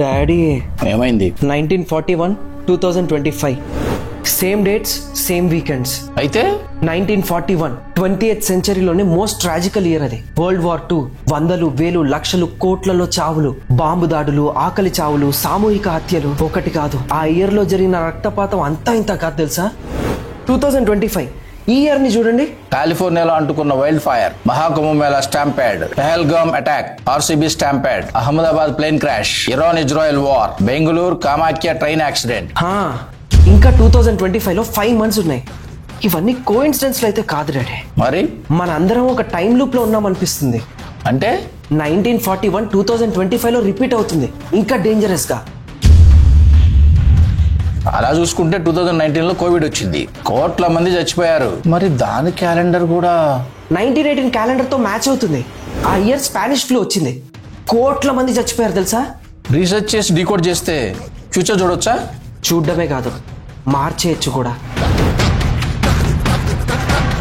Daddy ఏమైంది? 1941 2025 same dates same weekends. అయితే 1941 20th సెంచరీలోనే most ట్రాజికల్ year అది. వరల్డ్ వార్ 2 వందలు వేలు లక్షలు కోట్లలో చావులు, బాంబు దాడులు, ఆకలి చావులు, సామూహిక హత్యలు ఒకటి కాదు. ఆ ఇయర్ లో జరిగిన రక్తపాతం అంతా ఇంత కాదు తెలుసా. 2025 ఈ ఇయర్ ని చూడండి. కాలిఫోర్నియాలో అంటుకున్న wild fire, Mahakumbhamela stampede, Pahalgam attack, RCB stampede, Ahmedabad plane crash, Iran Israel war, Bengaluru Kamakhya train accident. ఇంకా 2025 లో 5 months ఉన్నాయి. ఇవన్నీ కోఇన్సిడెన్స్ అయితే కాదు డాడీ. మరి మన అందరం ఒక టైం లూప్ లో ఉన్నాం అనిపిస్తుంది. అంటే 1941 2025 లో రిపీట్ అవుతుంది, ఇంకా డేంజరస్ గా. అలా చూసుకుంటే 2019 లో కోవిడ్ వచ్చింది, కోట్ల మంది చచ్చిపోయారు. మరి దాని క్యాలెండర్ కూడా 1918 క్యాలెండర్ తో మ్యాచ్ అవుతుంది. ఆ ఇయర్ స్పానిష్ ఫ్లూ వచ్చింది, కోట్ల మంది చచ్చిపోయారు తెలుసా. రీసెర్చ్ చేసి డీకోడ్ చేస్తే ఫ్యూచర్ చూడొచ్చా? చూడ్డమే కాదు, మార్చేయచ్చు కూడా.